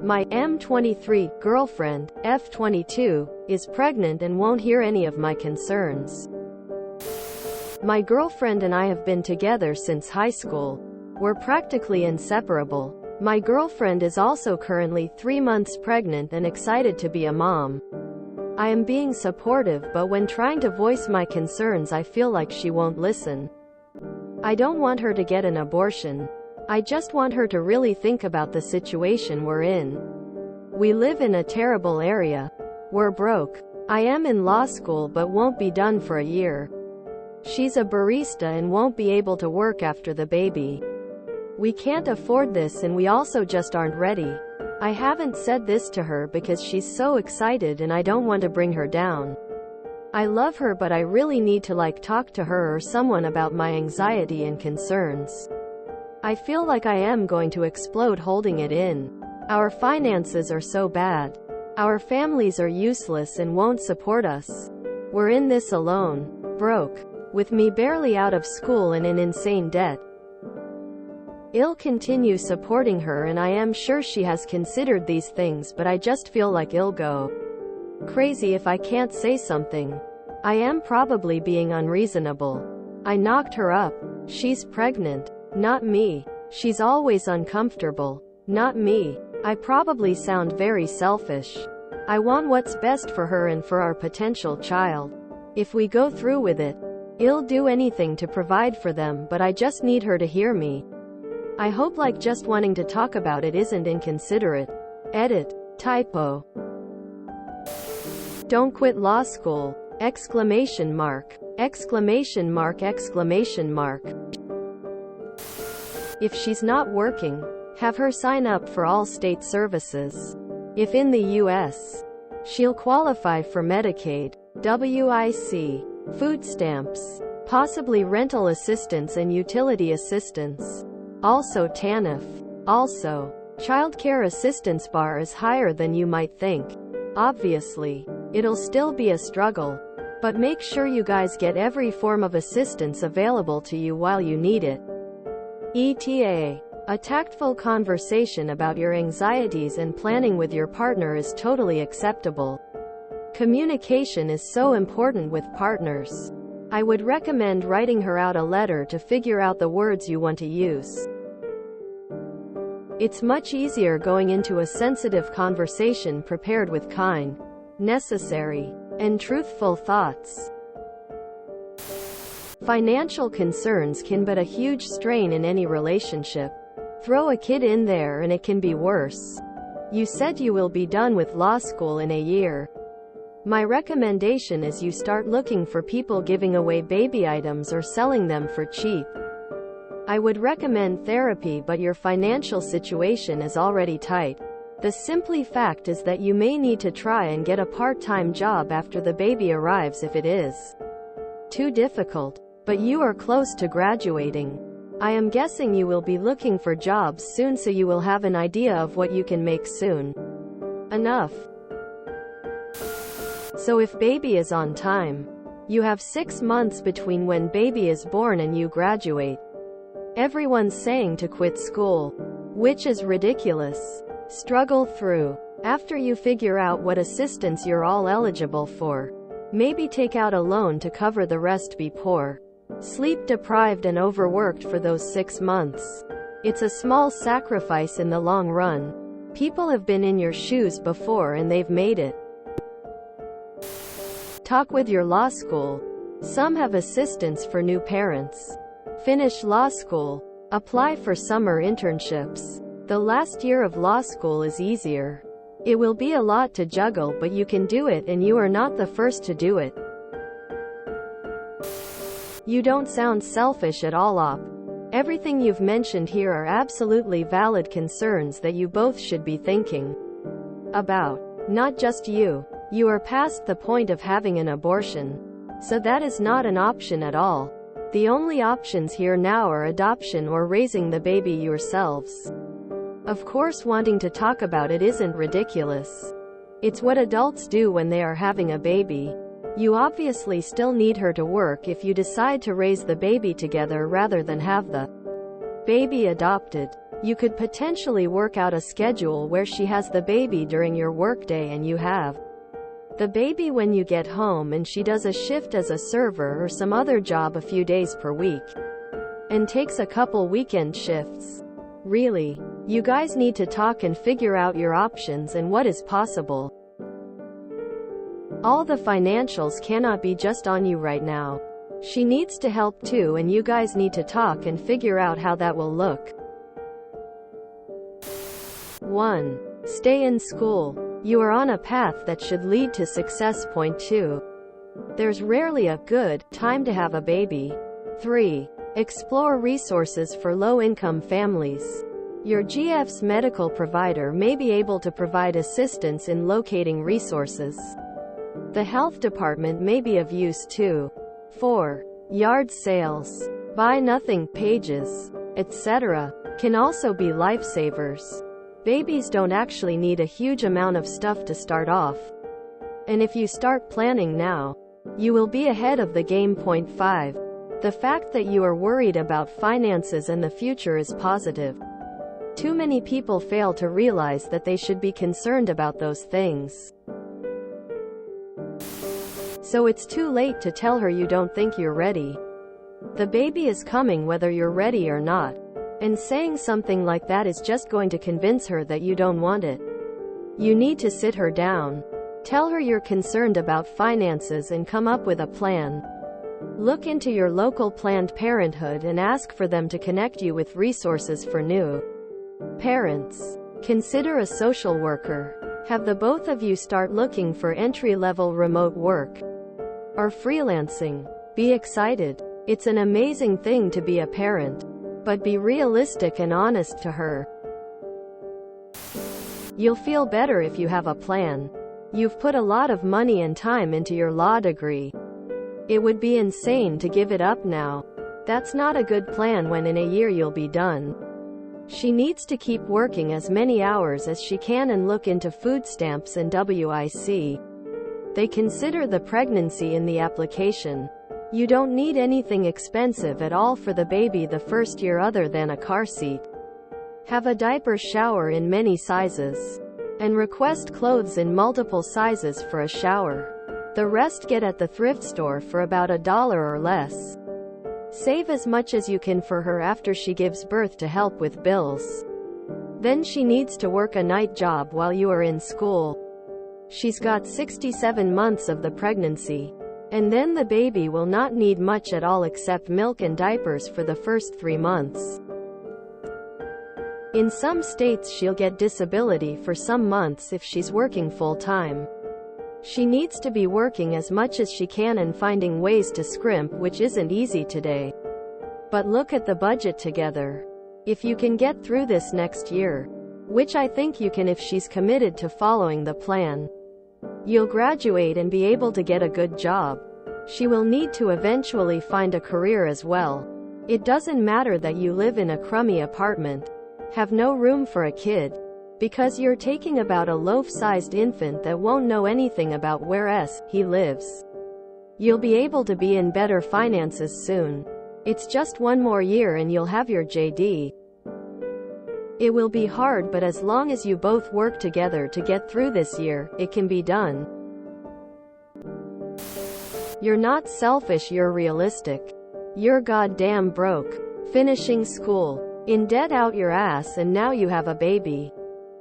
My M23 girlfriend, F22, is pregnant and won't hear any of my concerns. My girlfriend and I have been together since high school. We're practically inseparable. My girlfriend is also currently 3 months pregnant and excited to be a mom. I am being supportive, but when trying to voice my concerns I feel like she won't listen. I don't want her to get an abortion. I just want her to really think about the situation we're in. We live in a terrible area. We're broke. I am in law school but won't be done for a year. She's a barista and won't be able to work after the baby. We can't afford this and we also just aren't ready. I haven't said this to her because she's so excited and I don't want to bring her down. I love her but I really need to talk to her or someone about my anxiety and concerns. I feel like I am going to explode holding it in. Our finances are so bad. Our families are useless and won't support us. We're in this alone. Broke. With me barely out of school and in insane debt. I'll continue supporting her and I am sure she has considered these things, but I just feel like I'll go crazy if I can't say something. I am probably being unreasonable. I knocked her up. She's pregnant. Not me. She's always uncomfortable. Not me. I probably sound very selfish. I want what's best for her and for our potential child. If we go through with it, I'll do anything to provide for them, but I just need her to hear me. I hope just wanting to talk about it isn't inconsiderate. Edit. Typo. Don't quit law school! Exclamation mark. Exclamation mark. Exclamation mark. If she's not working, have her sign up for all state services. If in the U.S., she'll qualify for Medicaid, WIC, food stamps, possibly rental assistance and utility assistance. Also TANF. Also, childcare assistance bar is higher than you might think. Obviously, it'll still be a struggle. But make sure you guys get every form of assistance available to you while you need it. ETA. A tactful conversation about your anxieties and planning with your partner is totally acceptable. Communication is so important with partners. I would recommend writing her out a letter to figure out the words you want to use. It's much easier going into a sensitive conversation prepared with kind, necessary, and truthful thoughts. Financial concerns can be a huge strain in any relationship. Throw a kid in there and it can be worse. You said you will be done with law school in a year. My recommendation is you start looking for people giving away baby items or selling them for cheap. I would recommend therapy, but your financial situation is already tight. The simple fact is that you may need to try and get a part-time job after the baby arrives if it is too difficult. But you are close to graduating. I am guessing you will be looking for jobs soon, so you will have an idea of what you can make soon enough. So if baby is on time, you have 6 months between when baby is born and you graduate. Everyone's saying to quit school, which is ridiculous. Struggle through. After you figure out what assistance you're all eligible for, maybe take out a loan to cover the rest. Be poor, sleep deprived and overworked for those 6 months. It's a small sacrifice in the long run. People have been in your shoes before and they've made it. Talk with your law school. Some have assistance for new parents. Finish law school. Apply for summer internships. The last year of law school is easier. It will be a lot to juggle, but you can do it, and you are not the first to do it. You don't sound selfish at all, Op. Everything you've mentioned here are absolutely valid concerns that you both should be thinking about. Not just you. You are past the point of having an abortion. So that is not an option at all. The only options here now are adoption or raising the baby yourselves. Of course, wanting to talk about it isn't ridiculous. It's what adults do when they are having a baby. You obviously still need her to work if you decide to raise the baby together rather than have the baby adopted. You could potentially work out a schedule where she has the baby during your workday and you have the baby when you get home, and she does a shift as a server or some other job a few days per week and takes a couple weekend shifts. Really, you guys need to talk and figure out your options and what is possible. All the financials cannot be just on you right now. She needs to help too, and you guys need to talk and figure out how that will look. 1. Stay in school. You are on a path that should lead to success. Point 2. There's rarely a good time to have a baby. 3. Explore resources for low-income families. Your GF's medical provider may be able to provide assistance in locating resources. The health department may be of use too. 4. Yard sales, buy nothing pages, etc. can also be lifesavers. Babies don't actually need a huge amount of stuff to start off. And if you start planning now, you will be ahead of the game. Point 5. The fact that you are worried about finances and the future is positive. Too many people fail to realize that they should be concerned about those things. So it's too late to tell her you don't think you're ready. The baby is coming whether you're ready or not. And saying something like that is just going to convince her that you don't want it. You need to sit her down. Tell her you're concerned about finances and come up with a plan. Look into your local Planned Parenthood and ask for them to connect you with resources for new parents. Consider a social worker. Have the both of you start looking for entry-level remote work or freelancing. Be excited. It's an amazing thing to be a parent. But be realistic and honest to her. You'll feel better if you have a plan. You've put a lot of money and time into your law degree. It would be insane to give it up now. That's not a good plan when in a year you'll be done. She needs to keep working as many hours as she can and look into food stamps and WIC. They consider the pregnancy in the application. You don't need anything expensive at all for the baby the first year other than a car seat. Have a diaper shower in many sizes. And request clothes in multiple sizes for a shower. The rest get at the thrift store for about $1 or less. Save as much as you can for her after she gives birth to help with bills. Then she needs to work a night job while you are in school. She's got 67 months of the pregnancy. And then the baby will not need much at all except milk and diapers for the first 3 months. In some states she'll get disability for some months if she's working full-time. She needs to be working as much as she can and finding ways to scrimp, which isn't easy today. But look at the budget together. If you can get through this next year, which I think you can if she's committed to following the plan, you'll graduate and be able to get a good job. She will need to eventually find a career as well. It doesn't matter that you live in a crummy apartment, have no room for a kid, because you're taking about a loaf-sized infant that won't know anything about where he lives. You'll be able to be in better finances soon. It's just 1 more year and you'll have your JD. It will be hard, but as long as you both work together to get through this year, it can be done. You're not selfish, you're realistic. You're goddamn broke. Finishing school. In debt out your ass, and now you have a baby.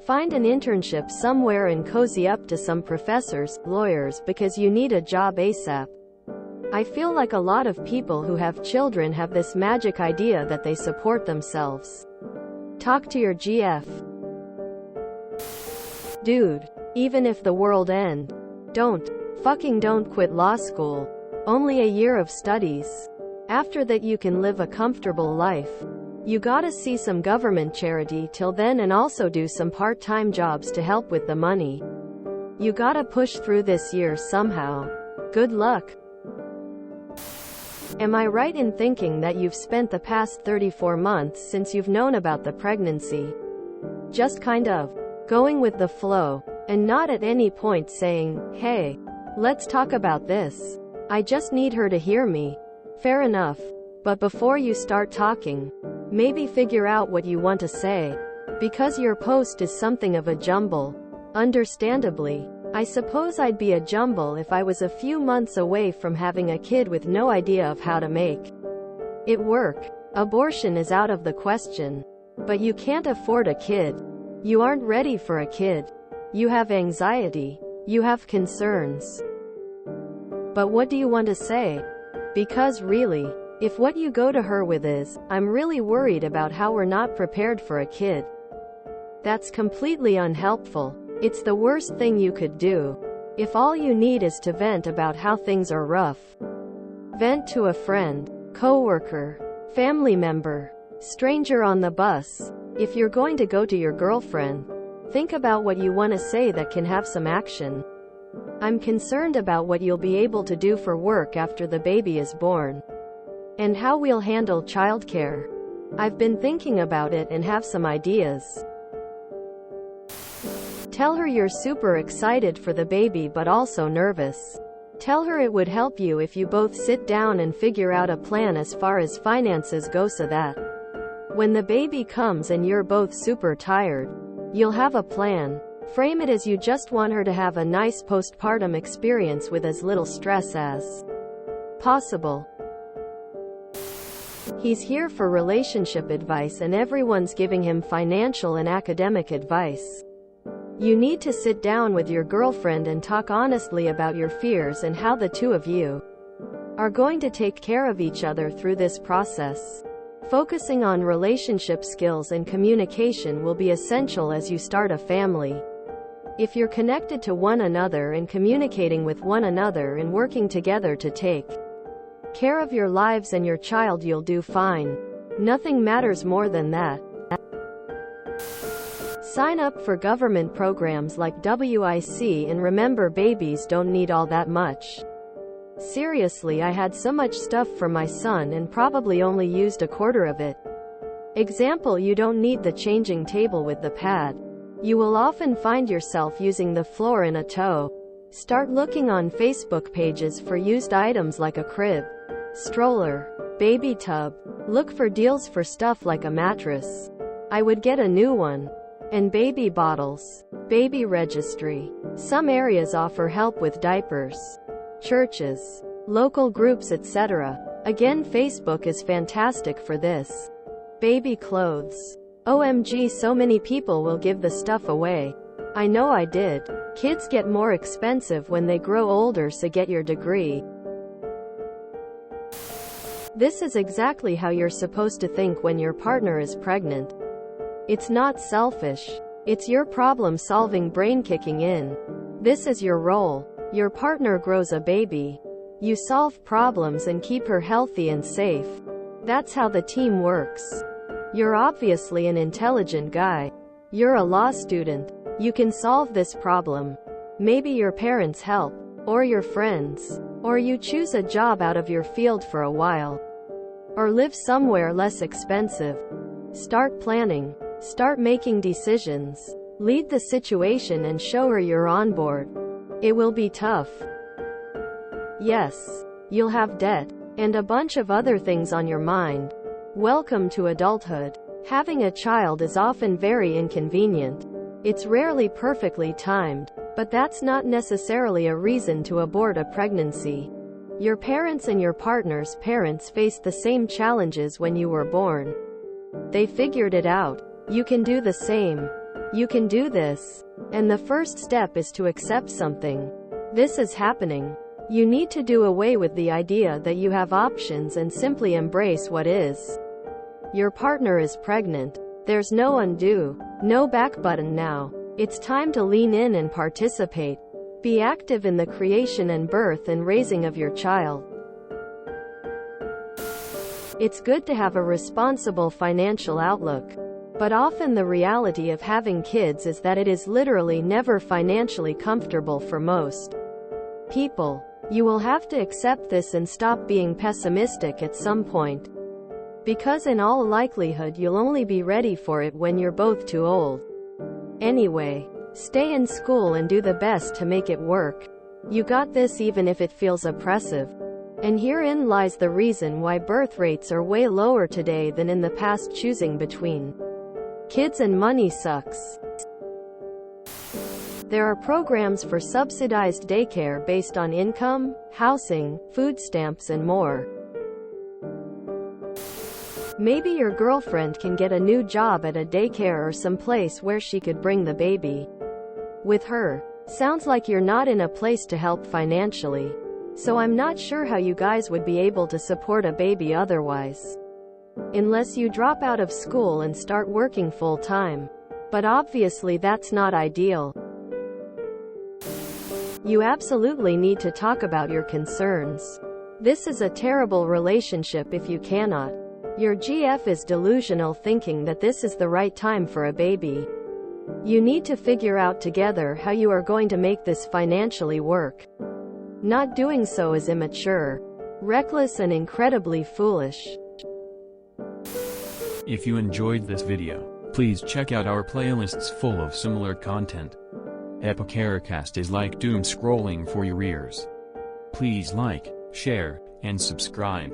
Find an internship somewhere and cozy up to some professors, lawyers, because you need a job ASAP. I feel like a lot of people who have children have this magic idea that they support themselves. Talk to your GF. Dude, even if the world ends, don't quit law school. Only a year of studies. After that you can live a comfortable life. You gotta see some government charity till then and also do some part-time jobs to help with the money. You gotta push through this year somehow. Good luck. Am I right in thinking that you've spent the past 34 months since you've known about the pregnancy just kind of going with the flow, and not at any point saying, "Hey, let's talk about this. I just need her to hear me." Fair enough. But before you start talking, Maybe figure out what you want to say. Because your post is something of a jumble. Understandably. I suppose I'd be a jumble if I was a few months away from having a kid with no idea of how to make it work. Abortion is out of the question. But you can't afford a kid. You aren't ready for a kid. You have anxiety. You have concerns. But what do you want to say? Because really, if what you go to her with is, "I'm really worried about how we're not prepared for a kid," that's completely unhelpful. It's the worst thing you could do. If all you need is to vent about how things are rough, vent to a friend, coworker, family member, stranger on the bus. If you're going to go to your girlfriend, think about what you want to say that can have some action. "I'm concerned about what you'll be able to do for work after the baby is born. And how we'll handle childcare. I've been thinking about it and have some ideas." Tell her you're super excited for the baby but also nervous. Tell her it would help you if you both sit down and figure out a plan as far as finances go so that when the baby comes and you're both super tired, you'll have a plan. Frame it as you just want her to have a nice postpartum experience with as little stress as possible. He's here for relationship advice and everyone's giving him financial and academic advice. You need to sit down with your girlfriend and talk honestly about your fears and how the two of you are going to take care of each other through this process. Focusing on relationship skills and communication will be essential as you start a family. If you're connected to one another and communicating with one another and working together to take care of your lives and your child, you'll do fine. Nothing matters more than that. Sign up for government programs like WIC and remember, babies don't need all that much. Seriously, I had so much stuff for my son and probably only used a quarter of it. Example, you don't need the changing table with the pad. You will often find yourself using the floor in a tow. Start looking on Facebook pages for used items like a crib, stroller, baby tub. Look for deals for stuff like a mattress. I would get a new one. And baby bottles. Baby registry. Some areas offer help with diapers. Churches, local groups, etc. Again, Facebook is fantastic for this. Baby clothes. OMG, so many people will give the stuff away. I know I did. Kids get more expensive when they grow older, so get your degree. This is exactly how you're supposed to think when your partner is pregnant. It's not selfish. It's your problem-solving brain kicking in. This is your role. Your partner grows a baby. You solve problems and keep her healthy and safe. That's how the team works. You're obviously an intelligent guy. You're a law student. You can solve this problem. Maybe your parents help, or your friends, or you choose a job out of your field for a while, or live somewhere less expensive. Start planning. Start making decisions. Lead the situation and show her you're on board. It will be tough. Yes. You'll have debt, and a bunch of other things on your mind. Welcome to adulthood. Having a child is often very inconvenient. It's rarely perfectly timed, but that's not necessarily a reason to abort a pregnancy. Your parents and your partner's parents faced the same challenges when you were born. They figured it out. You can do the same. You can do this. And the first step is to accept something. This is happening. You need to do away with the idea that you have options and simply embrace what is. Your partner is pregnant. There's no undo, no back button now. It's time to lean in and participate. Be active in the creation and birth and raising of your child. It's good to have a responsible financial outlook. But often the reality of having kids is that it is literally never financially comfortable for most people. You will have to accept this and stop being pessimistic at some point. Because in all likelihood you'll only be ready for it when you're both too old. Anyway, stay in school and do the best to make it work. You got this, even if it feels oppressive. And herein lies the reason why birth rates are way lower today than in the past. Choosing between kids and money sucks. There are programs for subsidized daycare based on income, housing, food stamps and more. Maybe your girlfriend can get a new job at a daycare or someplace where she could bring the baby with her. Sounds like you're not in a place to help financially. So I'm not sure how you guys would be able to support a baby otherwise. Unless you drop out of school and start working full-time. But obviously that's not ideal. You absolutely need to talk about your concerns. This is a terrible relationship if you cannot. Your GF is delusional, thinking that this is the right time for a baby. You need to figure out together how you are going to make this financially work. Not doing so is immature, reckless and incredibly foolish. If you enjoyed this video, please check out our playlists full of similar content. Epicaricast is like doom scrolling for your ears. Please like, share, and subscribe.